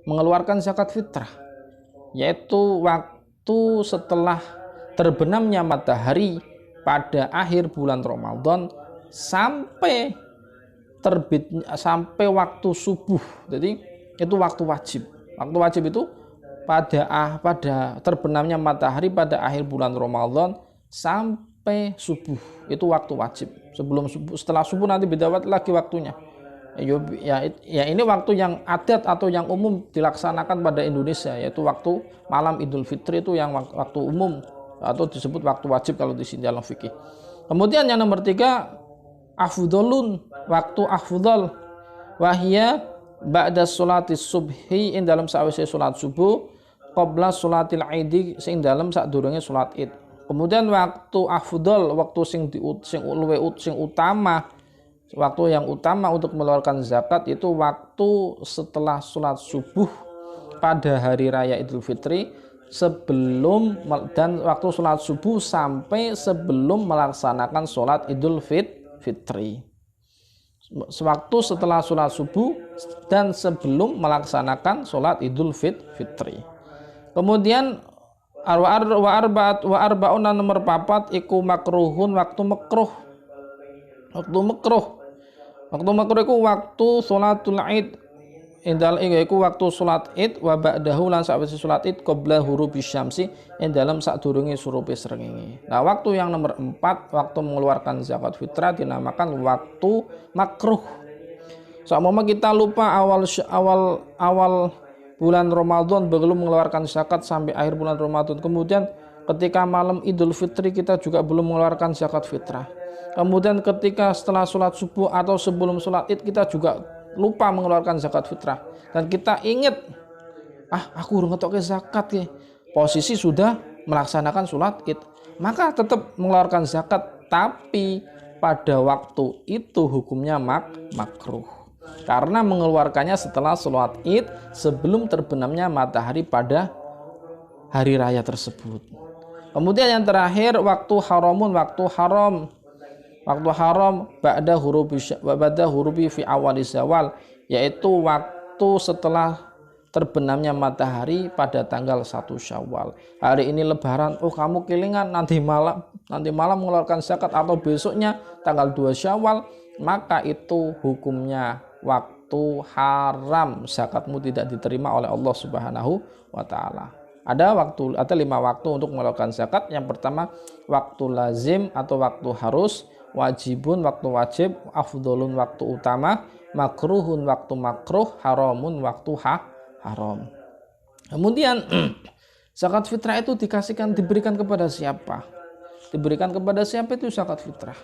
mengeluarkan zakat fitrah, yaitu waktu setelah terbenamnya matahari pada akhir bulan Ramadan sampai sampai waktu subuh. Jadi itu waktu wajib. Waktu wajib itu pada terbenamnya matahari pada akhir bulan Ramadan sampai subuh. Itu waktu wajib. Sebelum subuh, setelah subuh nanti beda lagi waktunya. Ya ini waktu yang adat atau yang umum dilaksanakan pada Indonesia, yaitu waktu malam Idul Fitri, itu yang waktu umum atau disebut waktu wajib kalau di sini dalam fikih. Kemudian yang nomor 3, afdolun, waktu afdol, wahya ba'da sholatis subhi, ing dalam sawise salat subuh, qabla sholatil aidi, sing dalam sadurunge salat id. Kemudian waktu afdol, waktu sing utama, waktu yang utama untuk mengeluarkan zakat itu waktu setelah sholat subuh pada hari raya Idul Fitri, sebelum dan waktu sholat subuh sampai sebelum melaksanakan sholat Idul Fitri. Waktu setelah sholat subuh dan sebelum melaksanakan sholat Idul Fitri. Kemudian wa arba'una nomor 4 iku makruhun, waktu makruh. Waktu makruh iku waktu sholatul id, indal iku waktu sholat id, wa ba'dahu lan sawise sholat id, qabla hurubi syamsi, ing dalam sadurunge surupe srengenge. Nah, waktu yang nomor 4, waktu mengeluarkan zakat fitrah dinamakan waktu makruh. Seumpama kita lupa awal bulan Ramadan belum mengeluarkan zakat sampai akhir bulan Ramadan, kemudian ketika malam Idul Fitri kita juga belum mengeluarkan zakat fitrah. Kemudian ketika setelah sholat subuh atau sebelum sholat id kita juga lupa mengeluarkan zakat fitrah, dan kita ingat, aku urung ngetoke zakat ya, posisi sudah melaksanakan sholat id, maka tetap mengeluarkan zakat, tapi pada waktu itu hukumnya makruh, karena mengeluarkannya setelah sholat id sebelum terbenamnya matahari pada hari raya tersebut. Kemudian yang terakhir waktu haramun, waktu haram ba'da hurubi fi awali zawal, yaitu waktu setelah terbenamnya matahari pada tanggal 1 Syawal. Hari ini lebaran, kamu kelingan nanti malam mengeluarkan zakat, atau besoknya tanggal 2 Syawal, maka itu hukumnya waktu haram, zakatmu tidak diterima oleh Allah Subhanahu wa taala. Ada 5 waktu untuk mengeluarkan zakat. Yang pertama waktu lazim atau waktu harus, wajibun waktu wajib, afdolun waktu utama, makruhun waktu makruh, haramun waktu haram. Kemudian zakat fitrah itu diberikan kepada siapa? Diberikan kepada siapa itu zakat fitrah?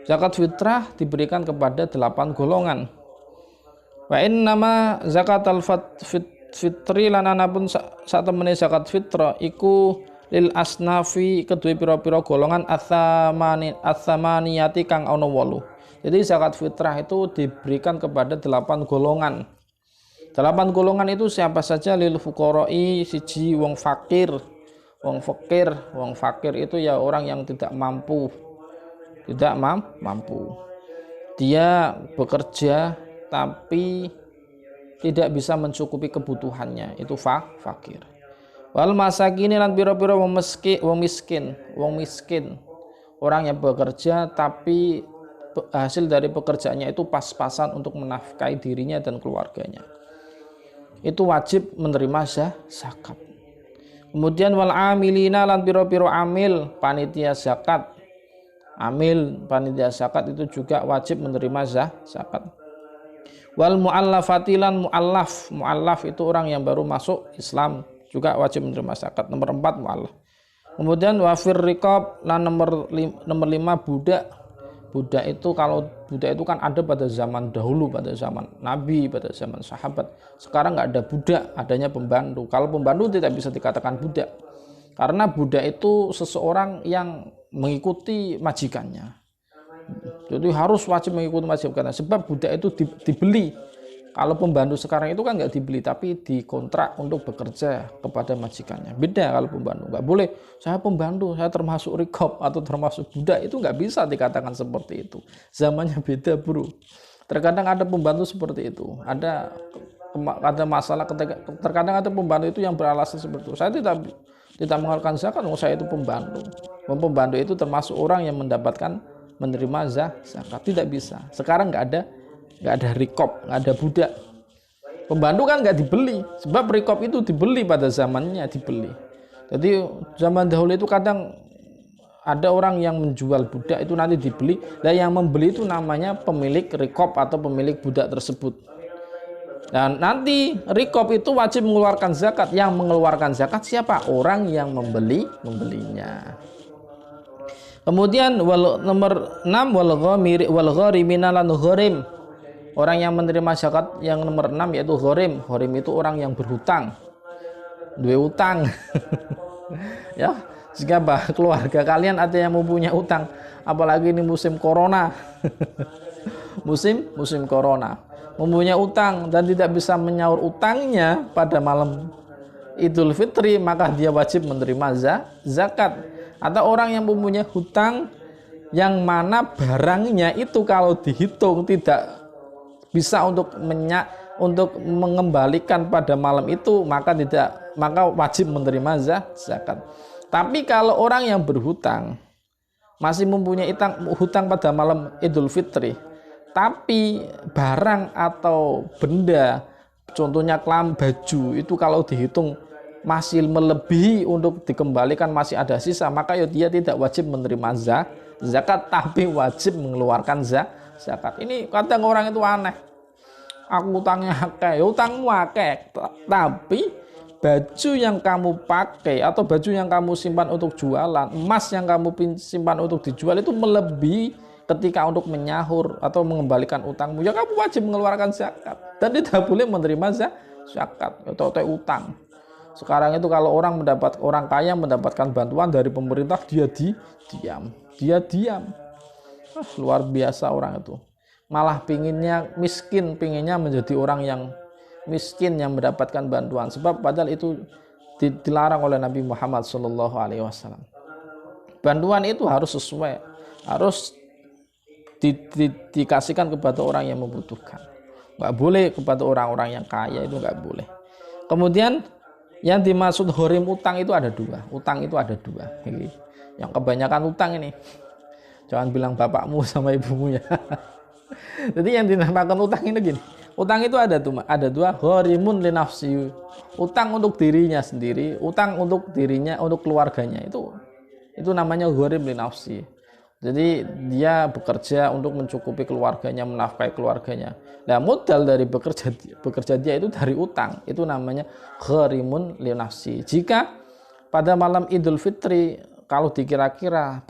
Zakat fitrah diberikan kepada 8 golongan. Wa innama zakatal fitri lanana pun saat temene zakat fitrah iku lil asnafi, kedua pira-pira golongan atsamaniyati kang ana 8. Jadi zakat fitrah itu diberikan kepada 8 golongan. 8 golongan itu siapa saja? Lil fuqara'i, siji wong fakir. Wong fakir itu ya orang yang tidak mampu. Dia bekerja tapi tidak bisa mencukupi kebutuhannya, itu fakir. Wal masakini lan pira-pira wong miskin, orang yang bekerja tapi hasil dari pekerjaannya itu pas-pasan untuk menafkahi dirinya dan keluarganya, itu wajib menerima zakat. Kemudian wal amilina lan pira-pira amil, panitia zakat. Panitia zakat itu juga wajib menerima zakat. Wal mu'allafati lan mu'allaf itu orang yang baru masuk Islam, juga wajib menerima zakat. Nomor 4 mu'allaf. Kemudian wafir riqab lan nomor 5 budak. Budak itu kan ada pada zaman dahulu, pada zaman Nabi, pada zaman sahabat. Sekarang nggak ada budak, adanya pembantu. Kalau pembantu tidak bisa dikatakan budak, karena budak itu seseorang yang mengikuti majikannya. Jadi harus wajib mengikuti majikannya, sebab budak itu dibeli. Kalau pembantu sekarang itu kan nggak dibeli, tapi dikontrak untuk bekerja kepada majikannya. Beda kalau pembantu, nggak boleh saya pembantu, saya termasuk rikob atau termasuk budak, itu nggak bisa dikatakan seperti itu. Zamannya beda bro. Terkadang ada pembantu seperti itu, ada ada masalah ketika terkadang ada pembantu itu yang beralasan seperti itu. Saya tidak mengeluarkan zakat, saya itu pembantu. Pembantu itu termasuk orang yang mendapatkan menerima zakat. Tidak bisa. Sekarang nggak ada rikop, nggak ada budak. Pembantu kan nggak dibeli, sebab rikop itu dibeli pada zamannya dibeli. Jadi zaman dahulu itu kadang ada orang yang menjual budak itu nanti dibeli, dan yang membeli itu namanya pemilik rikop atau pemilik budak tersebut. Dan nanti rikop itu wajib mengeluarkan zakat. Yang mengeluarkan zakat siapa? Orang yang membelinya. Kemudian nomor 6 wal gharimina lan gharim. Orang yang menerima zakat yang nomor 6 yaitu gharim. Gharim itu orang yang berhutang. Dua utang. Ya, jika keluarga kalian ada yang mempunyai utang, apalagi ini musim corona. musim corona. Mempunyai utang dan tidak bisa menyaur utangnya pada malam Idul Fitri, maka dia wajib menerima zakat. Atau orang yang mempunyai hutang yang mana barangnya itu kalau dihitung tidak bisa untuk mengembalikan pada malam itu, maka wajib menerima zakat. Tapi kalau orang yang berhutang masih mempunyai hutang pada malam Idul Fitri, tapi barang atau benda, contohnya baju itu kalau dihitung masih melebihi untuk dikembalikan, masih ada sisa, maka dia tidak wajib menerima zakat, tapi wajib mengeluarkan zakat. Ini kadang orang itu aneh. Aku utangnya akeh, utangmu akeh, tapi baju yang kamu pakai atau baju yang kamu simpan untuk jualan, emas yang kamu simpan untuk dijual itu melebihi ketika untuk menyahur atau mengembalikan utangmu, ya kamu wajib mengeluarkan zakat dan tidak boleh menerima zakat atau utang. Sekarang itu kalau orang kaya mendapatkan bantuan dari pemerintah, dia diam. Luar biasa orang itu. Malah pinginnya menjadi orang yang miskin yang mendapatkan bantuan, sebab padahal itu dilarang oleh Nabi Muhammad SAW. Bantuan itu harus sesuai, harus dikasihkan kepada orang yang membutuhkan. Nggak boleh kepada orang-orang yang kaya, itu nggak boleh. Kemudian yang dimaksud gharim utang itu ada dua. Utang itu ada dua. Yang kebanyakan utang ini, jangan bilang bapakmu sama ibumu ya. Jadi yang dinamakan utang ini gini. Utang itu ada dua. Gharimun li nafsi. Utang untuk dirinya sendiri, utang untuk dirinya, untuk keluarganya. Itu namanya gharim li nafsi. Jadi dia bekerja untuk mencukupi keluarganya, menafkahi keluarganya. Nah, modal dari bekerja dia itu dari utang. Itu namanya gharimun li nafsi. Jika pada malam Idul Fitri kalau dikira-kira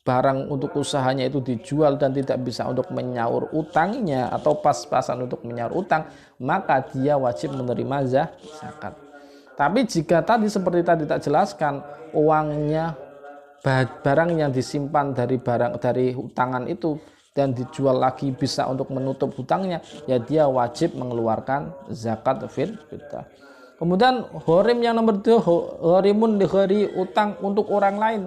barang untuk usahanya itu dijual dan tidak bisa untuk menyaur utangnya atau pas-pasan untuk menyaur utang, maka dia wajib menerima zakat. Tapi jika seperti tadi tak jelaskan, uangnya, barang yang disimpan dari hutangan itu dan dijual lagi bisa untuk menutup hutangnya, ya dia wajib mengeluarkan zakat fitrah. Kemudian gharim yang nomor 2, gharimun li utang untuk orang lain.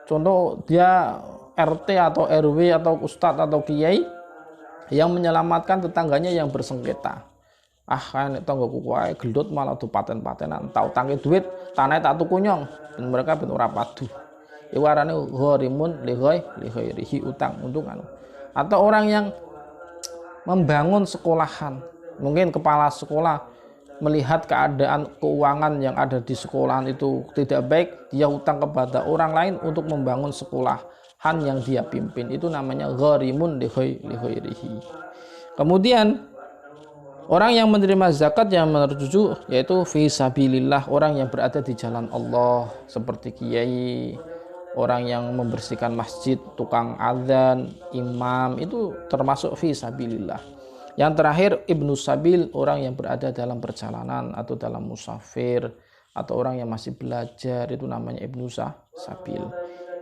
Contoh dia RT atau RW atau ustadz atau kiai yang menyelamatkan tetangganya yang bersengketa. Kan tanggoku kuwi geldut malah tuh paten-patenan, tau tangi duit, tanah tak tuku nyong, dan mereka ben ora padu. Iku arane gharimun li ghairihi, utang untuk atau orang yang membangun sekolahan, mungkin kepala sekolah melihat keadaan keuangan yang ada di sekolahan itu tidak baik, dia utang kepada orang lain untuk membangun sekolahan yang dia pimpin. Itu namanya gharimun li ghairihi. Kemudian orang yang menerima zakat yang menurut yaitu fi sabilillah, orang yang berada di jalan Allah seperti kiai, orang yang membersihkan masjid, tukang adzan, imam, itu termasuk fi sabilillah. Yang terakhir ibnu sabil, orang yang berada dalam perjalanan atau dalam musafir atau orang yang masih belajar, itu namanya ibnu sabil.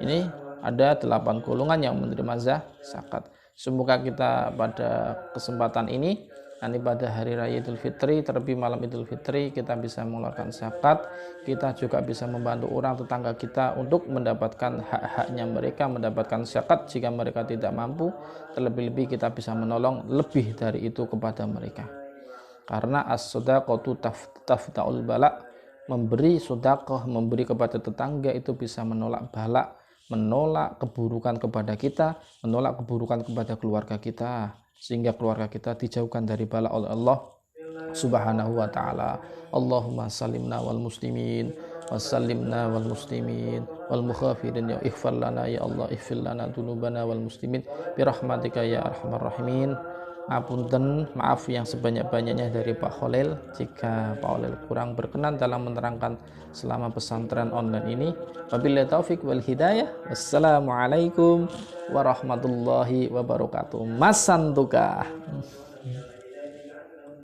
Ini ada 8 golongan yang menerima zakat. Semoga kita pada kesempatan ini, nanti pada hari raya Idul Fitri, terlebih malam Idul Fitri, kita bisa mengeluarkan zakat. Kita juga bisa membantu orang tetangga kita untuk mendapatkan hak-haknya mereka, mendapatkan zakat jika mereka tidak mampu. Terlebih-lebih kita bisa menolong lebih dari itu kepada mereka. Karena as-shadaqatu tafta'ul bala, memberi sedekah, memberi kepada tetangga itu bisa menolak bala, menolak keburukan kepada kita, menolak keburukan kepada keluarga kita, sehingga keluarga kita dijauhkan dari bala oleh Allah Subhanahu wa taala. Allahumma salimna wal muslimin wasallimna wal muslimin wal mukhafirin ya ighfar lana ya Allah, ighfir lana dzunubana wal muslimin bi rahmatika ya arhamar rahimin. Ngapunten, maaf yang sebanyak-banyaknya dari Pak Khalil jika Pak Khalil kurang berkenan dalam menerangkan selama pesantren online ini. Wabillahi taufik wal hidayah. Wassalamualaikum warahmatullahi wabarakatuh. Masantuka.